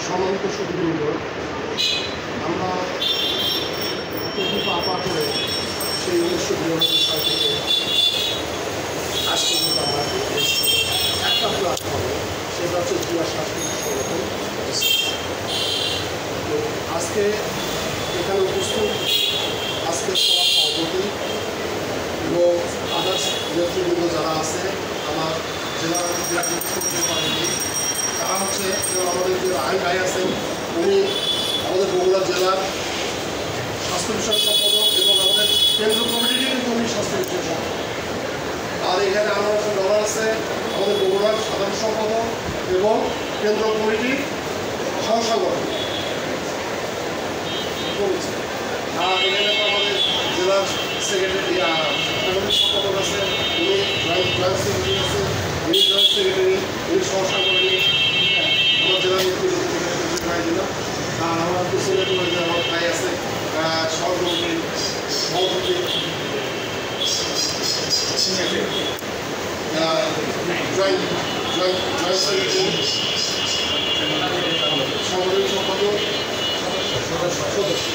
সম্মানিত সুধীবৃন্দ, আমরা পা করে সেই 1992 সাল থেকে আজ পর্যন্ত আমরা একটা প্ল্যাটফর্মে, সেটা হচ্ছে জেলা সাংস্কৃতিক সংগঠন। তো আজকে এখানে উপস্থিত আজকে সভা সভাপতি এবং আদার্স নেতৃবৃন্দ যারা আছে, আমার জেলার পারেনি, তারা হচ্ছে আমাদের যে রায় ভাই আছেন, উনি আমাদের বগুড়া জেলার স্বাস্থ্য বিষয়ক সম্পাদক এবং আমাদের কেন্দ্র কমিটির কিন্তু উনি স্বাস্থ্য বিষয়ক সম্পাদক। আর এখানে আমার ডলার আছে আমাদের বগুড়ার সাধারণ সম্পাদক এবং কেন্দ্র কমিটির সহসাংগঠক। আর এখানে আমাদের জেলার সেক্রেটারি সম্পাদক আছে, উনি জয়েন্ট সেক্রেটারি আছে, উনি জয়েন্ট সেক্রেটারি, উনি সহসাংগঠনিক আমার জেলার ভাই দিলাম। আর আমার পিছনে আমার ভাই আছে সহকর্মী সভাপতি জয়েন্ট সেক্রেটারি, সাংগঠনিক সম্পাদক, সদস্য।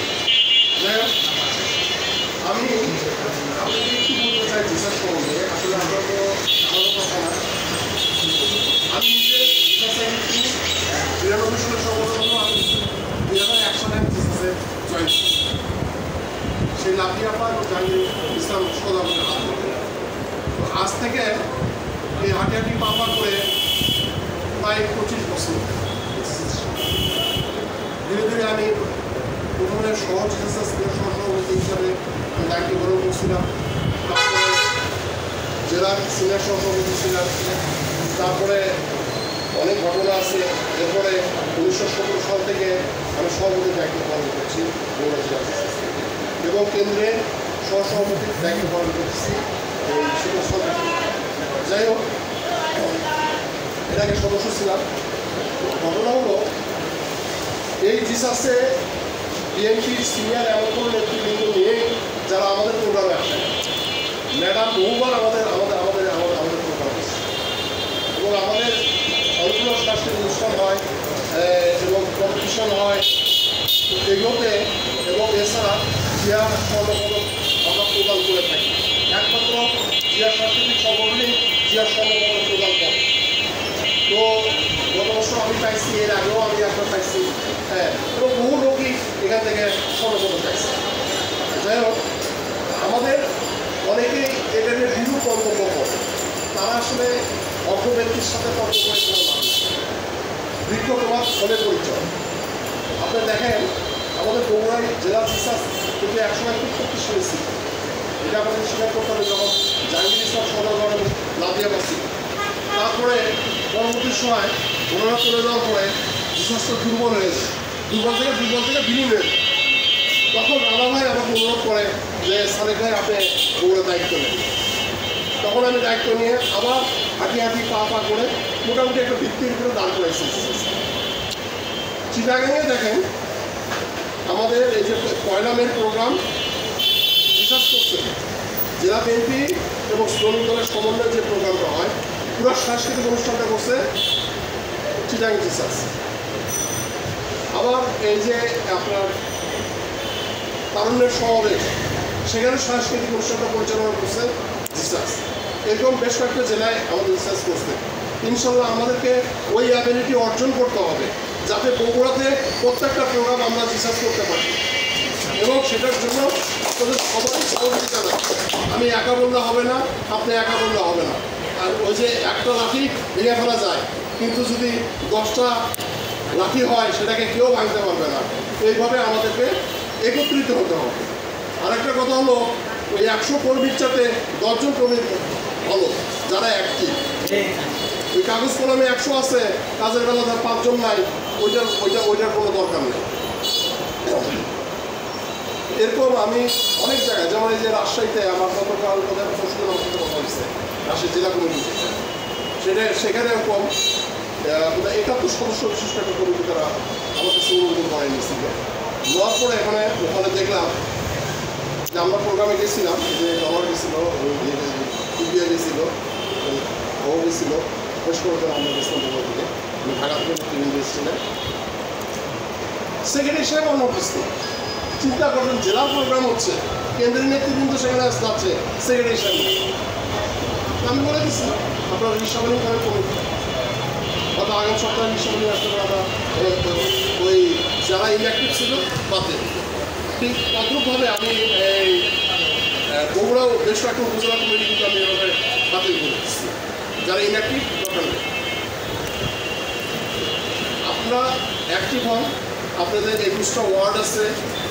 যাই হোক, আমি আপনাকে একটু বলতে চাই জিসাস সম্বন্ধে। আসলে আমরা তো আমারও কথা না, আমি নিজে জিসাসে 92 সালে সংগঠন হলো, আমি 2001 সালে আমি জিসাসে জয়েন করি। সেই লাফিয়াপা এবং জাহাঙ্গীর ইসলাম সদাগরের হাত ধরে। তো আজ থেকে এই হাঁটি পাপা করে প্রায় 25 বছর ধীরে ধীরে আমি প্রথমে সহজ সহসভাপতি হিসাবে আমি দায়িত্ব গ্রহণ করছিলাম, তারপরে জেলার সিনিয়র সহসভাপতি ছিলাম, তারপরে অনেক ঘটনা আছে। এরপরে 1917 সাল থেকে আমি সভাপতির দায়িত্ব পালন করছি বগুড়া জেলা এবং কেন্দ্রে সহসভাপতির দায়িত্ব পালন করছি এই শিক্ষক। যাই হোক, এর আগে সদস্য ছিলাম। ঘটনা হলো, এই জিসাসে বিএনপির সিনিয়র এমন কোনো নেতৃবৃন্দ নিয়ে যারা আমাদের প্রোগ্রামে আসে, ম্যাডাম বহুবার আমাদের প্রোগ্রাম আসছে এবং আমাদের অন্য সাংস্কৃতিক অনুষ্ঠান হয় এবং কম্পিটিশন হয় এগুলোতে, এবং এছাড়া জিয়া স্বর্ণপদক আমরা প্রদান করে থাকি। একমাত্র জিয়া সাংস্কৃতিক সংগঠনই জিয়া স্বর্ণপদক প্রদান করে। তো গত বছর আমি পাইছি, এর আগেও আমি একবার পাইছি, এবং বহু লোকই এখান থেকে স্বর্ণপদক পাইছে। যাই হোক, আমাদের অনেকেই এটা নিয়ে বিরূপ মন্তব্য করে। তারা আসলে অজ্ঞ ব্যক্তির সাথে তর্ক করে কোনো লাভ নেই। বৃক্ষ তোমার ফলের পরিচয়। আপনি দেখেন, আমাদের বগুড়ায় জেলা জিসাস কিন্তু একসময় খুব শক্তিশালী ছিল। এটা আমাদের স্বীকার করতে হবে। যখন জাহাঙ্গীর ইসলাম সদরগড় লাদিয়া ছিল, তারপরে পরবর্তী সময় ওনারা চলে যাওয়ার পরে জিসাসটা দুর্বল হয়েছে, দুর্বল থেকে বিলীন হয়েছে। তখন রানা ভাই আমাকে অনুরোধ করে যে সালেক ভাই আপনি বগুড়া দায়িত্ব নেন। তখন আমি দায়িত্ব নিয়ে আবার হাঁটি পা করে মোটামুটি একটা ভিত্তির উপরে দাঁড় করেছি। চিটাগাঙে দেখেন, আমাদের এই যে পয়লা মের প্রোগ্রাম জিসাস করছে, জেলা বিএনপি এবং শ্রমিক দলের সমন্বয়ে যে প্রোগ্রামটা হয়, পুরো সাংস্কৃতিক অনুষ্ঠানটা করছে চিটাগাং জিসাস। আবার এই যে আপনার তারুণ্যের সমাবেশ, সেখানে সাংস্কৃতিক অনুষ্ঠানটা পরিচালনা করছে জিসাস। এরকম বেশ কয়েকটা জেলায় আমাদের জিসাস করছে। ইনশাল্লাহ আমাদেরকে ওই অ্যাবিলিটি অর্জন করতে হবে, যাতে বগুড়াতে প্রত্যেকটা প্রোগ্রাম আমরা জিসাস করতে পারি, এবং সেটার জন্য আপনাদের সবাই সহযোগিতা দেয়। আমি একা বললে হবে না, আপনি একা বললে হবে না। আর ওই যে একটা লাঠি ভেঙে ফেলা যায়, কিন্তু যদি 10টা লাঠি হয় সেটাকে কেউ ভাঙতে পারবে না। এইভাবে আমাদেরকে একত্রিত হতে হবে। আরেকটা কথা হলো, ওই 100 কর্মীর চাতে 10 জন কর্মী ভালো, যারা অ্যাক্টিভ। ওই কাগজ কলমে 100 আছে, কাজের বেলা তার 5 জন নাই, ওইটার কোনো দরকার নেই। এরকম আমি অনেক জায়গায়, যেমন এই যে রাজশাহীতে আমার গতকাল প্রশ্নের সাথে কথা হয়েছে, রাজশাহী জেলা কমিটি, সেখানে এরকম 71 সদস্য বিশিষ্ট একটা কমিটি তারা আমাকে অনুমোদন করে নিয়েছিল। নেওয়ার পরে ওখানে দেখলাম যে আমরা প্রোগ্রামে গেছিলাম, যে ডলার গেছিল, ইন্ডিয়া গেছিল, ও গেছিল, বেশ করে আমরা গেছিলাম বগুড়া থেকে, ঢাকা থেকে নেতৃবৃন্দ এসেছিলেন। সেক্রেটারি সাহেব অনুপস্থিত। চিন্তা করবেন, জেলার প্রোগ্রাম হচ্ছে, কেন্দ্রীয় নেতৃবৃন্দ সেখানে যাচ্ছে, সেক্রেটারি সাহেব। আমি বলে দিচ্ছি আপনারা রিসাবলিং করে কমিটি, হয়তো আগামী সপ্তাহে রিসাবলিং আসতে আমরা ওই যারা ইনঅ্যাক্টিভ ছিল বাদে। ঠিক তদ্রুপভাবে আমি এই বগুড়াও বেশ কয়েকটা উপজেলা কমিটি কিন্তু আমি এভাবে বাতিল করে দিচ্ছি, যারা ইনঅ্যাক্টিভ দরকার নেই। আপনারা অ্যাক্টিভ হন। আপনাদের 21টা ওয়ার্ড আছে,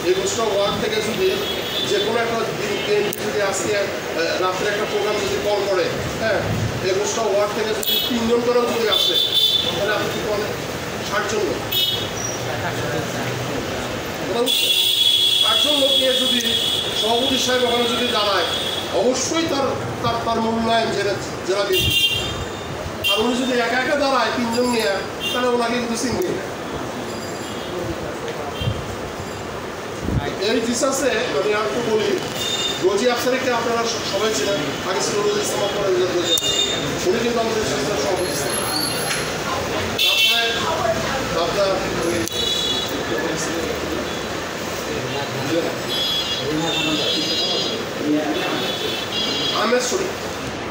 21টা ওয়ার্ড থেকে যদি যে কোনো একটা দিন যদি আজকে রাত্রে একটা প্রোগ্রাম যদি কল করে, হ্যাঁ, 21টা ওয়ার্ড থেকে যদি 3 জন করেও যদি আসে, তাহলে আপনি কি বলেন 60 জন লোক, 60 জন লোক নিয়ে যদি সভাপতি সাহেব ওখানে যদি দাঁড়ায়, অবশ্যই তার মূল্যায়ন জেলা বিএনপি। আর উনি যদি একা একা দাঁড়ায় 3 জন নিয়ে, তাহলে ওনাকে কিন্তু চিনবে না। এই রিসার্চে আমি আর একটু বলি, রোজি আফসারিকে আপনারা সবাই ছিলেন, আগে ছিল রোজি ইসলাম, পরে রোজি উনি কিন্তু আমাদের সংস্থার সভাপতি। তারপরে আপনার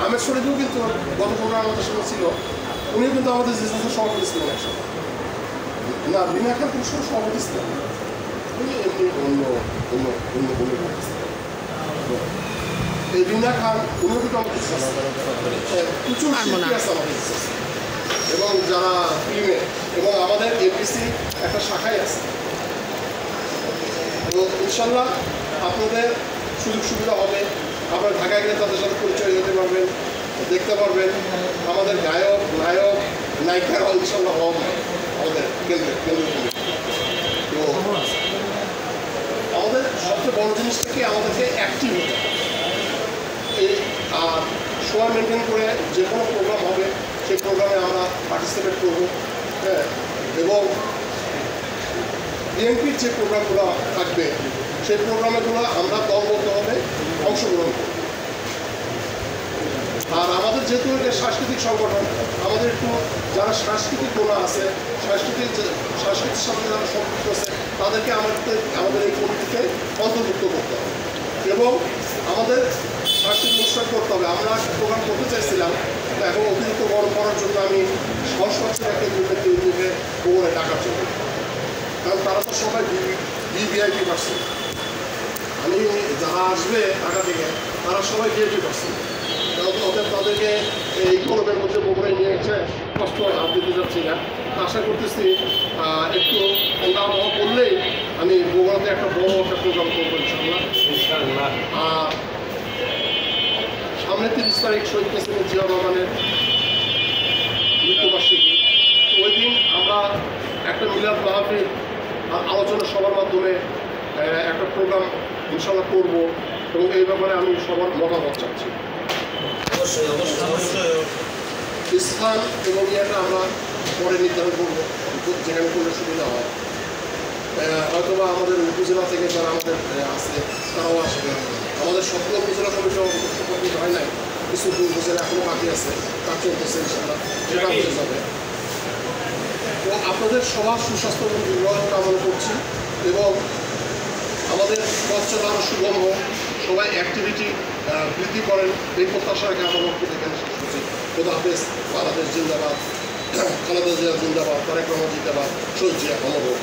আহমেদ শরীফও কিন্তু গত প্রোগ্রাম আমাদের সঙ্গে ছিল, উনিও কিন্তু আমাদের রিসার্চের সভাপতি ছিলেন একসাথে। না, বিনা খান পুরস্কার সভাপতি ছিলেন, এমনি অন্য ভূমিকা। এই বিনা খান উনিও কিন্তু আমাদের প্রচুর শিল্পী আছে আমাদের, এবং যারা ফিল্মে, এবং আমাদের এপিসি একটা শাখায় আছে। তো ইনশাল্লাহ আপনাদের সুযোগ সুবিধা হবে, আপনারা ঢাকায় গেলে তাদের সাথে পরিচয় হতে পারবেন, দেখতে পারবেন। আমাদের গায়ক, নায়ক, নায়িকারাও ইনশাল্লাহ হন আমাদের কেন্দ্রে। তো আমাদের সবচেয়ে বড় জিনিসটা কি, আমাদেরকে অ্যাক্টিভ হতে হবে। এই আর সময় মেনটেন করে যে কোনো প্রোগ্রাম হবে, সেই প্রোগ্রামে আমরা পার্টিসিপেট করব, হ্যাঁ। এবং বিএনপির যে প্রোগ্রামগুলো থাকবে, সেই প্রোগ্রামগুলো আমরা দলবদ্ধভাবে অংশগ্রহণ করব। আর আমাদের যেহেতু এটা সাংস্কৃতিক সংগঠন, আমাদের একটু যারা সাংস্কৃতিক গোনা আছে, সাংস্কৃতিক সাথে যারা সম্পৃক্ত আছে, তাদেরকে আমাদের এই কমিটিতে অন্তর্ভুক্ত করতে হবে এবং আমাদের সাংস্কৃতিক অনুষ্ঠান করতে হবে। আমরা প্রোগ্রাম করতে চাইছিলাম, এখন অতিরিক্ত গরম করার জন্য আমি সংস্কৃতিকে বগুড়ায় ডাকার জন্য, কারণ তারা তো সবাই ভিভিআইপি পার্সন। আমি যারা আসবে ঢাকা থেকে, তারা সবাই ভিআইপি পার্সন। ওদের তাদেরকে এই গরমের মধ্যে বগুড়ায় নিয়ে এসে কষ্ট আর দিতে যাচ্ছি না। আশা করতেছি একটু ঠান্ডা আবহাওয়া করলেই আমি বগুড়াতে একটা বড় একটা প্রোগ্রাম করবো ইনশাআল্লাহ। আর সামনে 30 তারিখ শহীদ প্রেসিডেন্ট জিয়া রহমানের মৃত্যুবার্ষিকী। ওই দিন আমরা একটা মিলাদ মাহফিল আলোচনা সভার মাধ্যমে একটা প্রোগ্রাম ইনশাআল্লাহ করবো, এবং এই ব্যাপারে আমি সবার মতামত চাচ্ছি। স্থান এবং ইয়েটা আমরা পরে নির্ধারণ করবো, যেখানে করলে সুবিধা হয়। হয়তোবা আমাদের উপজেলা থেকে যারা আমাদের আছে তারাও আসবে। আমাদের সবগুলো উপজেলা কমিটি কমিটি হয় নাই, কিছু উপজেলা এখনও বাকি আছে, কাজ চলতেছে ইনশাআল্লাহ, যেটা হয়ে যাবে। তো আপনাদের সবার সুস্বাস্থ্য এবং দীর্ঘায়ু কামনা করছি, এবং আমাদের পথ চলা আরও সুগম হোক, সবাই অ্যাক্টিভিটি বৃদ্ধি করেন, এই প্রত্যাশা রেখে আমার বক্তব্য এখানে শেষ করছি। খোদা হাফেজ, বাংলাদেশ জিন্দাবাদ, খালেদা জিয়া জিন্দাবাদ, তারেক রহমান জিন্দাবাদ, শহীদ জিয়া অমর হোক।